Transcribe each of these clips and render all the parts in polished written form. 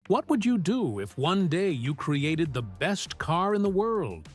What would you do if one day you created the best car in the world?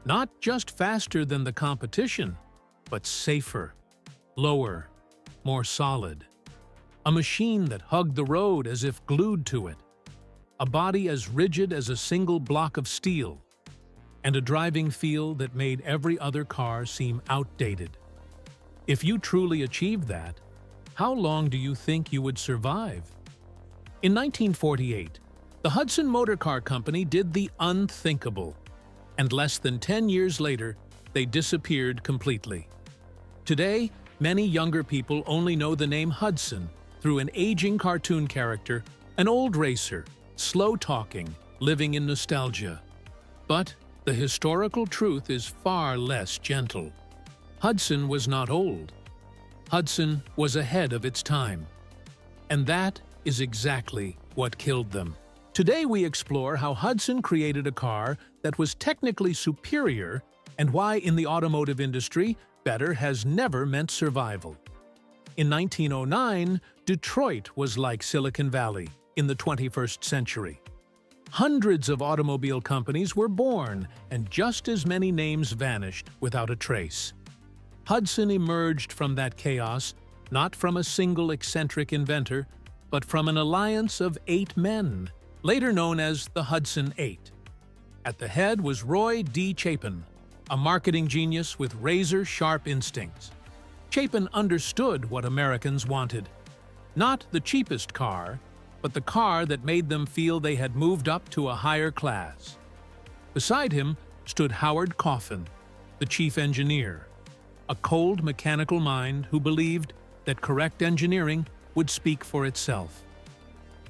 Not just faster than the competition, but safer, lower, more solid. A machine that hugged the road as if glued to it. A body as rigid as a single block of steel. And a driving feel that made every other car seem outdated. If you truly achieved that, how long do you think you would survive? In 1948, the Hudson Motor Car Company did the unthinkable, and less than 10 years later, they disappeared completely. Today, many younger people only know the name Hudson through an aging cartoon character, an old racer, slow-talking, living in nostalgia. But the historical truth is far less gentle. Hudson was not old. Hudson was ahead of its time. And that is exactly what killed them. Today we explore how Hudson created a car that was technically superior and why in the automotive industry, better has never meant survival. In 1909, Detroit was like Silicon Valley in the 21st century. Hundreds of automobile companies were born, and just as many names vanished without a trace. Hudson emerged from that chaos not from a single eccentric inventor, but from an alliance of 8 men, later known as the Hudson 8. At the head was Roy D. Chapin, a marketing genius with razor-sharp instincts. Chapin understood what Americans wanted. Not the cheapest car, but the car that made them feel they had moved up to a higher class. Beside him stood Howard Coffin, the chief engineer, a cold mechanical mind who believed that correct engineering would speak for itself.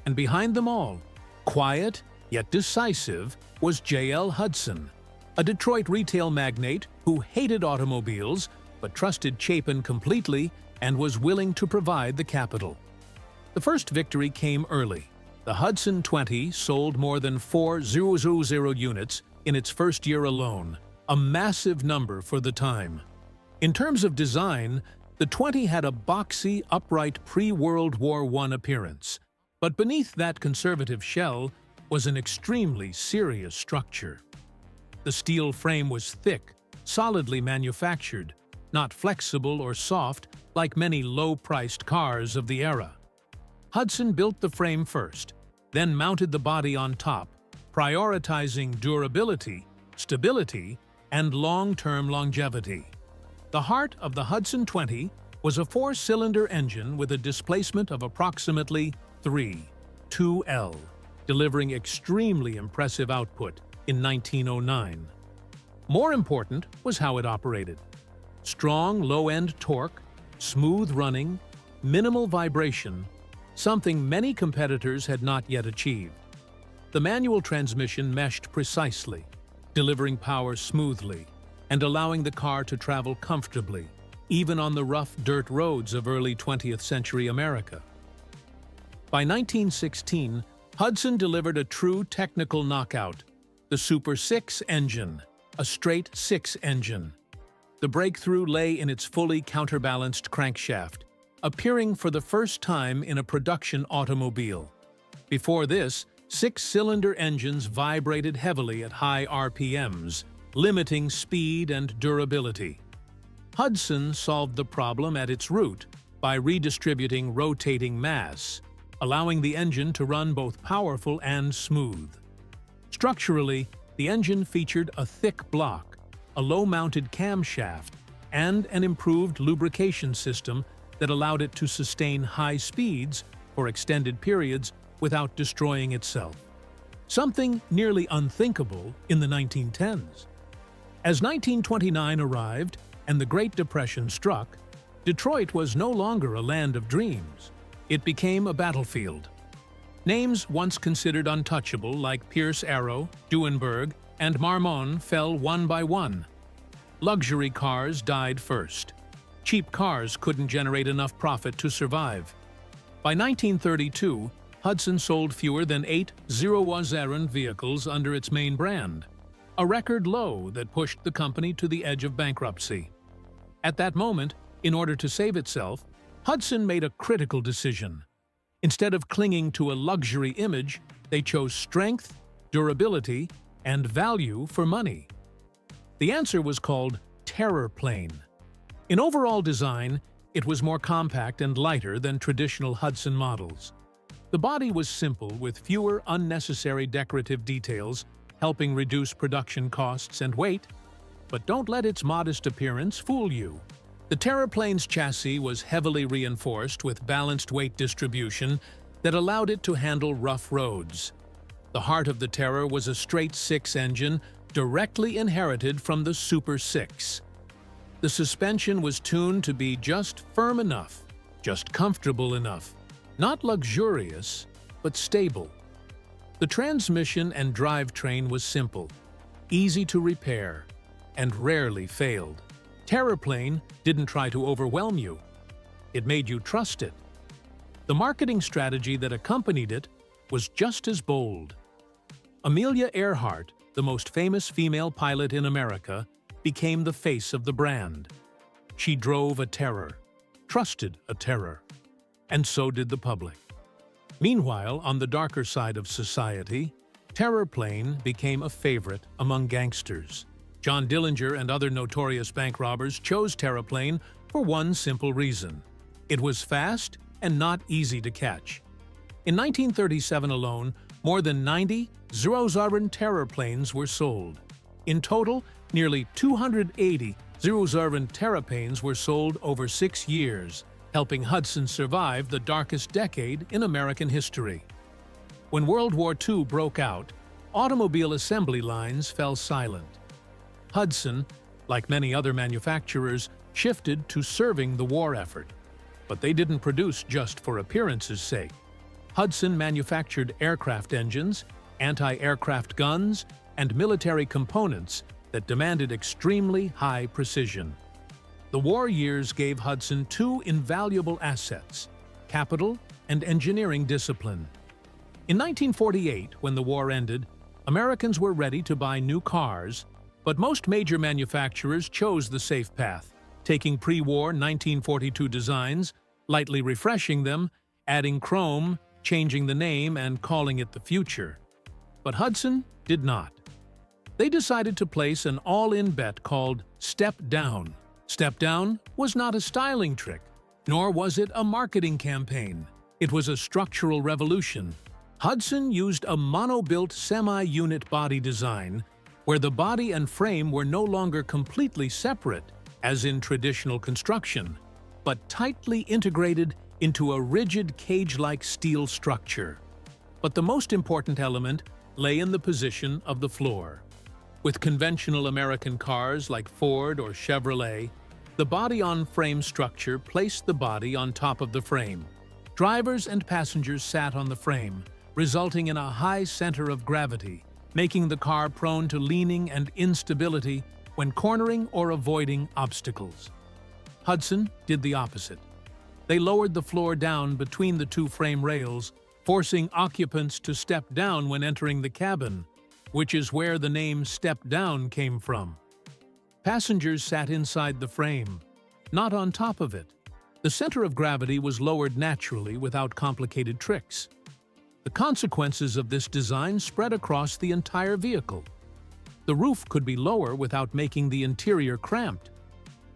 And behind them all, quiet yet decisive, was J.L. Hudson, a Detroit retail magnate who hated automobiles but trusted Chapin completely and was willing to provide the capital. The first victory came early. The Hudson 20 sold more than 4,000 units in its first year alone, a massive number for the time. In terms of design, the 20 had a boxy, upright pre-World War I appearance, but beneath that conservative shell was an extremely serious structure. The steel frame was thick, solidly manufactured, not flexible or soft like many low-priced cars of the era. Hudson built the frame first, then mounted the body on top, prioritizing durability, stability, and long-term longevity. The heart of the Hudson 20 was a 4-cylinder engine with a displacement of approximately 2L, delivering extremely impressive output in 1909. More important was how it operated. Strong low-end torque, smooth running, minimal vibration, something many competitors had not yet achieved. The manual transmission meshed precisely, delivering power smoothly and allowing the car to travel comfortably, even on the rough dirt roads of early 20th century America. By 1916, Hudson delivered a true technical knockout, the Super 6 engine, a straight 6 engine. The breakthrough lay in its fully counterbalanced crankshaft, appearing for the first time in a production automobile. Before this, 6-cylinder engines vibrated heavily at high RPMs, limiting speed and durability. Hudson solved the problem at its root by redistributing rotating mass, allowing the engine to run both powerful and smooth. Structurally, the engine featured a thick block, a low-mounted camshaft, and an improved lubrication system that allowed it to sustain high speeds for extended periods without destroying itself. Something nearly unthinkable in the 1910s. As 1929 arrived and the Great Depression struck, Detroit was no longer a land of dreams. It became a battlefield. Names once considered untouchable like Pierce Arrow, Duesenberg, and Marmon fell one by one. Luxury cars died first. Cheap cars couldn't generate enough profit to survive. By 1932, Hudson sold fewer than 8,000 vehicles under its main brand, a record low that pushed the company to the edge of bankruptcy. At that moment, in order to save itself, Hudson made a critical decision. Instead of clinging to a luxury image, They chose strength, durability, and value for money. The answer was called Terror Plane. In overall design, it was more compact and lighter than traditional Hudson models. The body was simple with fewer unnecessary decorative details, helping reduce production costs and weight. But don't let its modest appearance fool you. The Terraplane's chassis was heavily reinforced with balanced weight distribution that allowed it to handle rough roads. The heart of the Terror was a straight-six engine directly inherited from the Super 6. The suspension was tuned to be just firm enough, just comfortable enough, not luxurious, but stable. The transmission and drivetrain was simple, easy to repair, and rarely failed. Terraplane didn't try to overwhelm you. It made you trust it. The marketing strategy that accompanied it was just as bold. Amelia Earhart, the most famous female pilot in America, became the face of the brand. She drove a Terror, trusted a Terror, and so did the public. Meanwhile, on the darker side of society, Terraplane became a favorite among gangsters. John Dillinger and other notorious bank robbers chose Terraplane for one simple reason. It was fast and not easy to catch. In 1937 alone, more than 90 Zero-Zarbon Terraplanes were sold. In total, nearly 280 Zero-Zarbon Terraplanes were sold over 6 years, helping Hudson survive the darkest decade in American history. When World War II broke out, automobile assembly lines fell silent. Hudson, like many other manufacturers, shifted to serving the war effort. But they didn't produce just for appearance's sake. Hudson manufactured aircraft engines, anti-aircraft guns, and military components that demanded extremely high precision. The war years gave Hudson two invaluable assets: capital and engineering discipline. In 1948, when the war ended, Americans were ready to buy new cars, but most major manufacturers chose the safe path, taking pre-war 1942 designs, lightly refreshing them, adding chrome, changing the name, and calling it the future. But Hudson did not. They decided to place an all-in bet called Step Down. Step Down was not a styling trick, nor was it a marketing campaign. It was a structural revolution. Hudson used a mono-built semi-unit body design where the body and frame were no longer completely separate, as in traditional construction, but tightly integrated into a rigid cage-like steel structure. But the most important element lay in the position of the floor. With conventional American cars like Ford or Chevrolet, the body-on-frame structure placed the body on top of the frame. Drivers and passengers sat on the frame, resulting in a high center of gravity, making the car prone to leaning and instability when cornering or avoiding obstacles. Hudson did the opposite. They lowered the floor down between the two frame rails, forcing occupants to step down when entering the cabin, which is where the name Step Down came from. Passengers sat inside the frame, not on top of it. The center of gravity was lowered naturally without complicated tricks. The consequences of this design spread across the entire vehicle. The roof could be lower without making the interior cramped.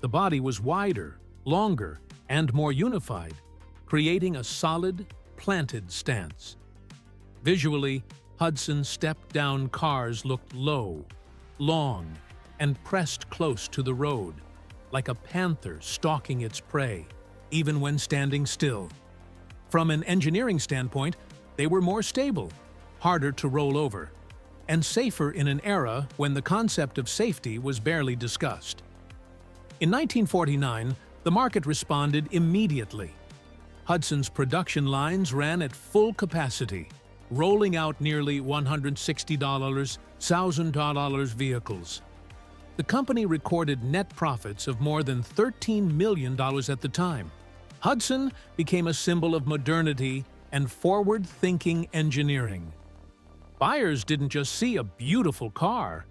The body was wider, longer, and more unified, creating a solid, planted stance. Visually, Hudson's step-down cars looked low, long, and pressed close to the road, like a panther stalking its prey, even when standing still. From an engineering standpoint, they were more stable, harder to roll over, and safer in an era when the concept of safety was barely discussed. In 1949, the market responded immediately. Hudson's production lines ran at full capacity, rolling out nearly $160,000 vehicles. The company recorded net profits of more than $13 million at the time. Hudson became a symbol of modernity and forward-thinking engineering. Buyers didn't just see a beautiful car,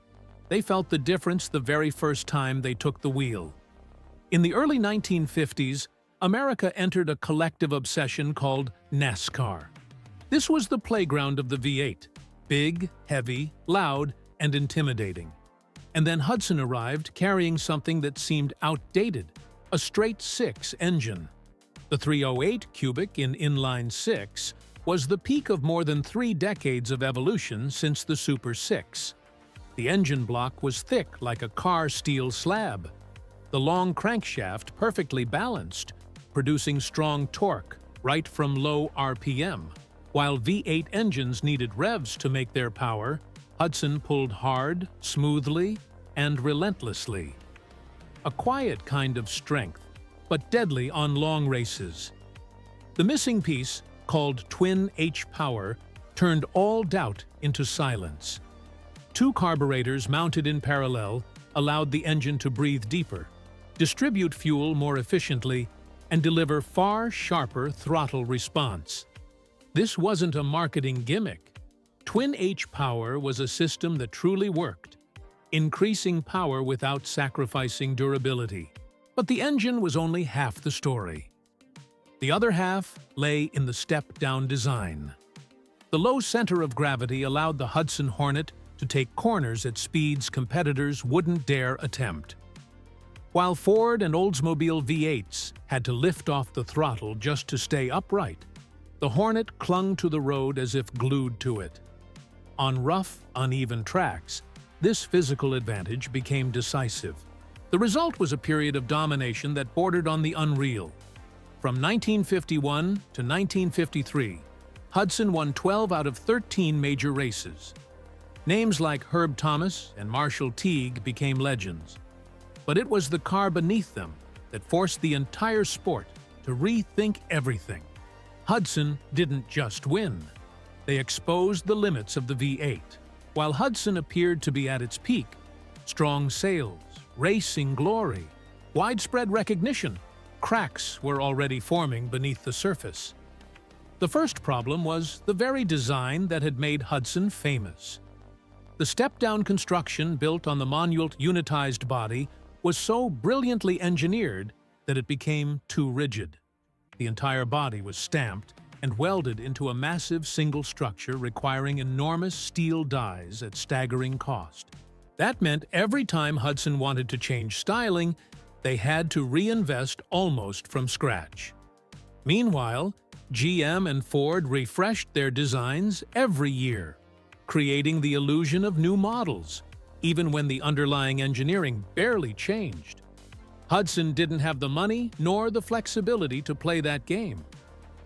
they felt the difference the very first time they took the wheel. In the early 1950s, America entered a collective obsession called NASCAR. This was the playground of the V8, big, heavy, loud, and intimidating. And then Hudson arrived carrying something that seemed outdated, a straight-six engine. The 308 cubic in inline six was the peak of more than 3 decades of evolution since the Super 6. The engine block was thick like a car steel slab. The long crankshaft perfectly balanced, producing strong torque right from low RPM. While V8 engines needed revs to make their power, Hudson pulled hard, smoothly, and relentlessly. A quiet kind of strength, but deadly on long races. The missing piece, called Twin H-Power, turned all doubt into silence. 2 carburetors mounted in parallel allowed the engine to breathe deeper, distribute fuel more efficiently, and deliver far sharper throttle response. This wasn't a marketing gimmick. Twin H-Power was a system that truly worked, increasing power without sacrificing durability. But the engine was only half the story. The other half lay in the step-down design. The low center of gravity allowed the Hudson Hornet to take corners at speeds competitors wouldn't dare attempt. While Ford and Oldsmobile V8s had to lift off the throttle just to stay upright, the Hornet clung to the road as if glued to it. On rough, uneven tracks, this physical advantage became decisive. The result was a period of domination that bordered on the unreal. From 1951 to 1953, Hudson won 12 out of 13 major races. Names like Herb Thomas and Marshall Teague became legends. But it was the car beneath them that forced the entire sport to rethink everything. Hudson didn't just win. They exposed the limits of the V8. While Hudson appeared to be at its peak, strong sales, racing glory, widespread recognition, cracks were already forming beneath the surface. The first problem was the very design that had made Hudson famous. The step-down construction built on the monument unitized body was so brilliantly engineered that it became too rigid. The entire body was stamped and welded into a massive single structure requiring enormous steel dies at staggering cost. That meant every time Hudson wanted to change styling, they had to reinvest almost from scratch. Meanwhile, GM and Ford refreshed their designs every year, creating the illusion of new models, even when the underlying engineering barely changed. Hudson didn't have the money nor the flexibility to play that game.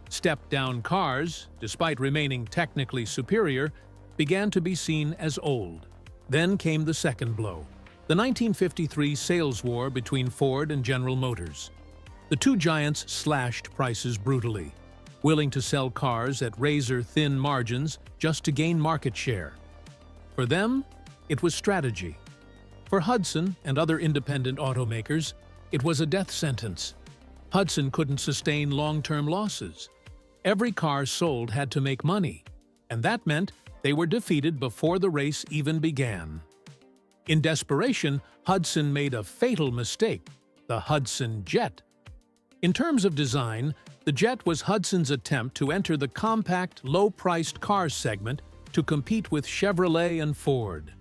Step-down cars, despite remaining technically superior, began to be seen as old. Then came the second blow, the 1953 sales war between Ford and General Motors. The two giants slashed prices brutally, willing to sell cars at razor-thin margins just to gain market share. For them, it was strategy. For Hudson and other independent automakers, it was a death sentence. Hudson couldn't sustain long-term losses. Every car sold had to make money, and that meant they were defeated before the race even began. In desperation, Hudson made a fatal mistake, the Hudson Jet. In terms of design, the Jet was Hudson's attempt to enter the compact, low-priced car segment to compete with Chevrolet and Ford.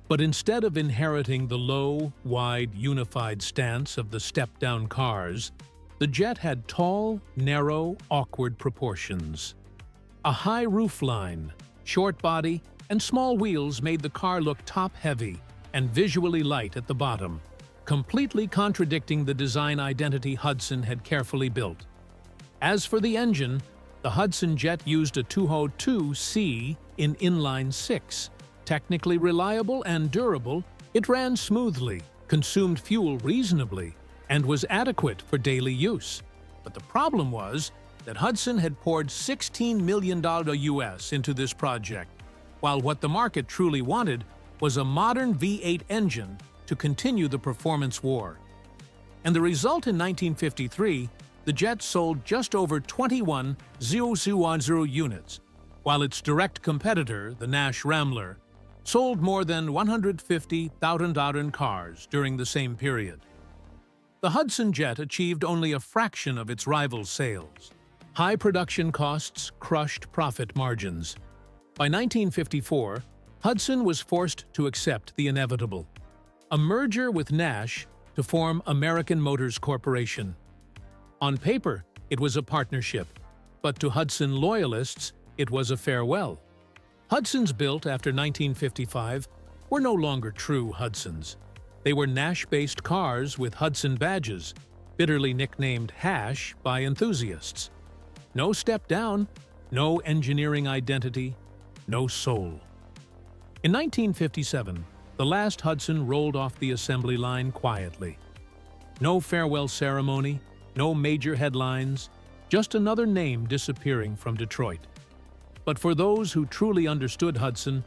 But instead of inheriting the low, wide, unified stance of the step-down cars, the Jet had tall, narrow, awkward proportions. A high roofline, short body, and small wheels made the car look top-heavy and visually light at the bottom, completely contradicting the design identity Hudson had carefully built. As for the engine, the Hudson Jet used a 202C in inline six. Technically reliable and durable, it ran smoothly, consumed fuel reasonably, and was adequate for daily use. But the problem was that Hudson had poured $16 million US into this project, while what the market truly wanted was a modern V8 engine to continue the performance war. And the result in 1953, the Jet sold just over 21,000 units, while its direct competitor, the Nash Rambler, sold more than 150,000 cars during the same period. The Hudson Jet achieved only a fraction of its rival's sales. High production costs crushed profit margins. By 1954, Hudson was forced to accept the inevitable: a merger with Nash to form American Motors Corporation. On paper, it was a partnership, but to Hudson loyalists, it was a farewell. Hudsons built after 1955 were no longer true Hudsons. They were Nash-based cars with Hudson badges, bitterly nicknamed Hash by enthusiasts. No step down, no engineering identity, no soul. In 1957, the last Hudson rolled off the assembly line quietly. No farewell ceremony, no major headlines, just another name disappearing from Detroit. But for those who truly understood Hudson,